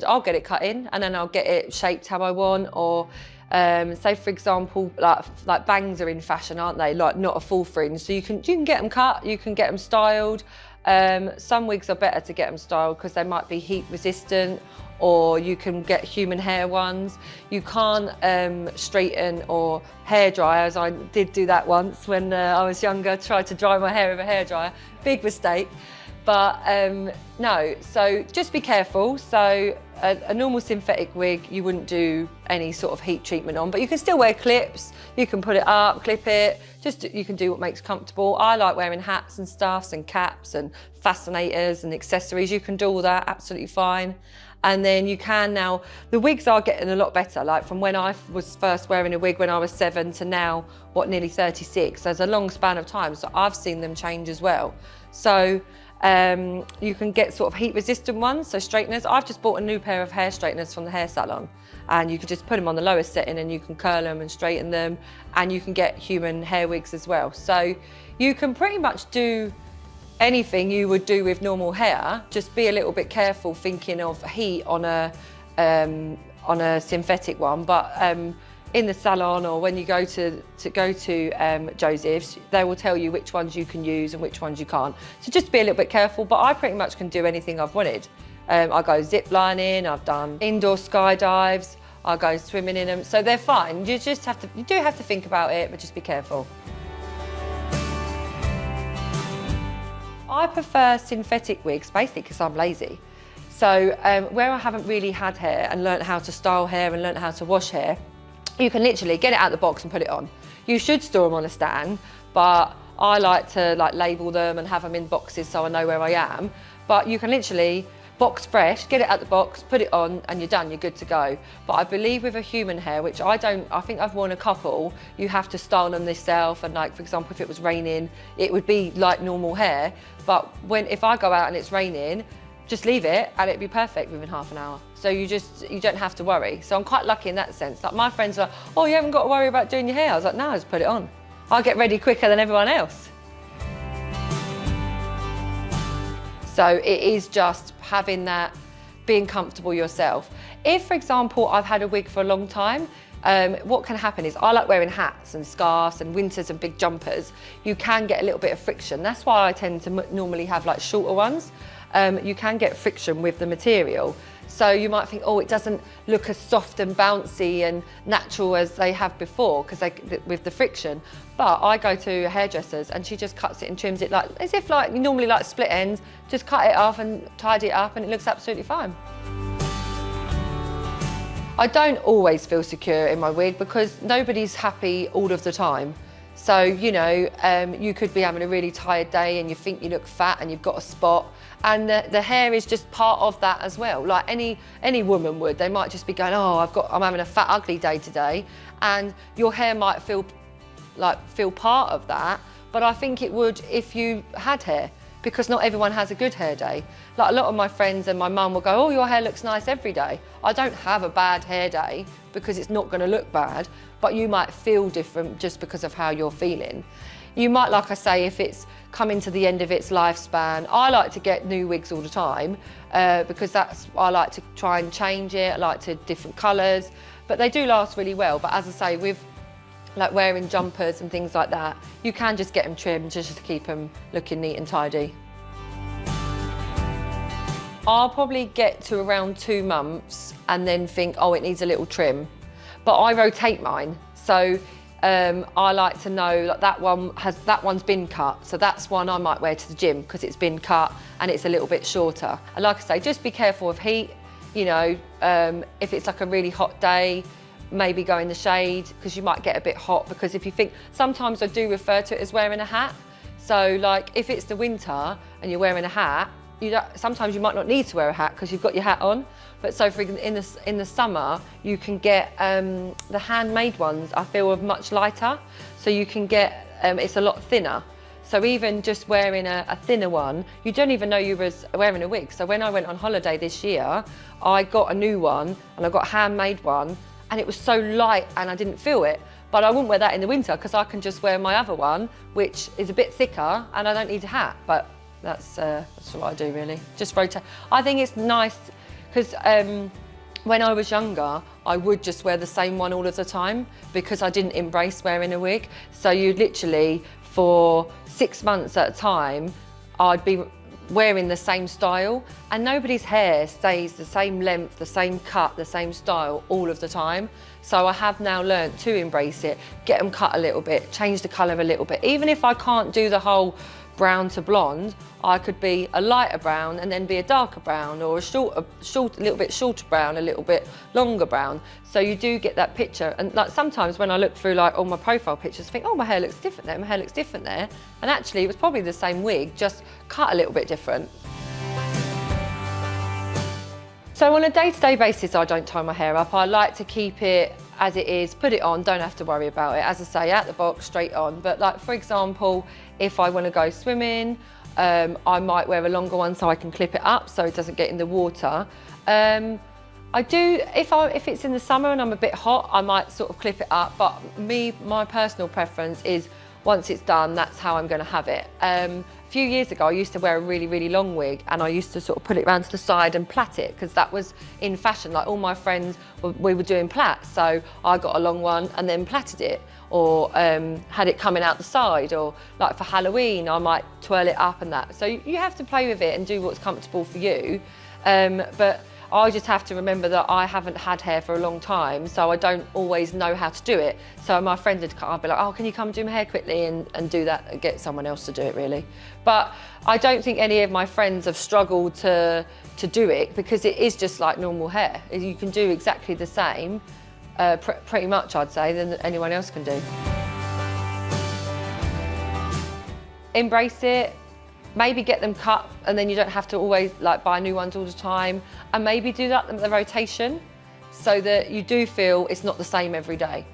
I'll get it cut in and then I'll get it shaped how I want. Or say for example, like bangs are in fashion, aren't they? Like not a full fringe, so you can get them cut, you can get them styled. Some wigs are better to get them styled because they might be heat resistant, or you can get human hair ones. You can't straighten or hair dry, as I did do that once when I was younger, tried to dry my hair with a hairdryer. Big mistake. But no, so just be careful. So a normal synthetic wig, you wouldn't do any sort of heat treatment on, but you can still wear clips. You can put it up, clip it, you can do what makes comfortable. I like wearing hats and stuffs and caps and fascinators and accessories. You can do all that absolutely fine. And then you can now, the wigs are getting a lot better. Like from when I was first wearing a wig when I was 7 to now, what, nearly 36. There's a long span of time, so I've seen them change as well. So you can get sort of heat resistant ones, so straighteners. I've just bought a new pair of hair straighteners from the hair salon, and you can just put them on the lowest setting and you can curl them and straighten them, and you can get human hair wigs as well. So you can pretty much do anything you would do with normal hair. Just be a little bit careful thinking of heat on a synthetic one. But in the salon, or when you go to Joseph's, they will tell you which ones you can use and which ones you can't. So just be a little bit careful, but I pretty much can do anything I've wanted. I go zip lining, I've done indoor skydives, I go swimming in them, so they're fine. You do have to think about it, but just be careful. I prefer synthetic wigs basically because I'm lazy. So where I haven't really had hair and learnt how to style hair and learnt how to wash hair, you can literally get it out of the box and put it on. You should store them on a stand, but I like to label them and have them in boxes so I know where I am. But you can literally box fresh, get it out the box, put it on, and you're done, you're good to go. But I believe with a human hair, which I think I've worn a couple, you have to style them yourself, and like, for example, if it was raining, it would be like normal hair. But if I go out and it's raining, just leave it and it'd be perfect within half an hour. So you don't have to worry. So I'm quite lucky in that sense. Like my friends are like, oh, you haven't got to worry about doing your hair. I was like, no, just put it on. I'll get ready quicker than everyone else. So it is just having that, being comfortable yourself. If, for example, I've had a wig for a long time, what can happen is I like wearing hats and scarves and winters and big jumpers. You can get a little bit of friction. That's why I tend to normally have like shorter ones. You can get friction with the material. So you might think, oh, it doesn't look as soft and bouncy and natural as they have before because with the friction. But I go to hairdressers and she just cuts it and trims it like as if like you normally like split ends. Just cut it off and tidy it up and it looks absolutely fine. I don't always feel secure in my wig because nobody's happy all of the time. So, you know, you could be having a really tired day and you think you look fat and you've got a spot, and the hair is just part of that as well. Like any woman would, they might just be going, oh, I'm having a fat, ugly day today, and your hair might feel part of that, but I think it would if you had hair, because not everyone has a good hair day. Like a lot of my friends and my mum will go, oh, your hair looks nice every day. I don't have a bad hair day because it's not going to look bad, but you might feel different just because of how you're feeling. You might, like I say, if it's coming to the end of its lifespan, I like to get new wigs all the time because I like to try and change it. I like to different colours, but they do last really well. But as I say, with like wearing jumpers and things like that, you can just get them trimmed just to keep them looking neat and tidy. I'll probably get to around 2 months and then think, oh, it needs a little trim. But I rotate mine. So I like to know that one's been cut. So that's one I might wear to the gym because it's been cut and it's a little bit shorter. And like I say, just be careful of heat. You know, if it's like a really hot day, maybe go in the shade because you might get a bit hot. Because if you think, sometimes I do refer to it as wearing a hat. So like if it's the winter and you're wearing a hat, sometimes you might not need to wear a hat because you've got your hat on. But so in the summer, you can get the handmade ones, I feel, are much lighter. So you can get, it's a lot thinner. So even just wearing a thinner one, you don't even know you was wearing a wig. So when I went on holiday this year, I got a new one and I got a handmade one, and it was so light and I didn't feel it. But I wouldn't wear that in the winter because I can just wear my other one, which is a bit thicker and I don't need a hat. But that's what I do really, just rotate. I think it's nice because when I was younger, I would just wear the same one all of the time because I didn't embrace wearing a wig. So you literally, for 6 months at a time, I'd be wearing the same style, and nobody's hair stays the same length, the same cut, the same style all of the time. So I have now learnt to embrace it, get them cut a little bit, change the colour a little bit. Even if I can't do the whole brown to blonde, I could be a lighter brown and then be a darker brown, or a little bit shorter brown, a little bit longer brown. So you do get that picture. And like sometimes when I look through like all my profile pictures, I think, oh, my hair looks different there, my hair looks different there. And actually it was probably the same wig, just cut a little bit different. So on a day-to-day basis, I don't tie my hair up. I like to keep it as it is, put it on, don't have to worry about it. As I say, out the box, straight on. But like, for example, if I want to go swimming, I might wear a longer one so I can clip it up so it doesn't get in the water. I do, if it's in the summer and I'm a bit hot, I might sort of clip it up. But my personal preference is once it's done, that's how I'm going to have it. A few years ago, I used to wear a really, really long wig, and I used to sort of put it around to the side and plait it, because that was in fashion. Like all my friends, we were doing plaits, so I got a long one and then plaited it, or had it coming out the side, or like for Halloween, I might twirl it up and that. So you have to play with it and do what's comfortable for you. But I just have to remember that I haven't had hair for a long time, so I don't always know how to do it. So my friend would come, I'd be like, oh, can you come do my hair quickly, and do that, and get someone else to do it, really. But I don't think any of my friends have struggled to do it, because it is just like normal hair. You can do exactly the same, pretty much, I'd say, than anyone else can do. Embrace it. Maybe get them cut, and then you don't have to always like buy new ones all the time. And maybe do that the rotation, so that you do feel it's not the same every day.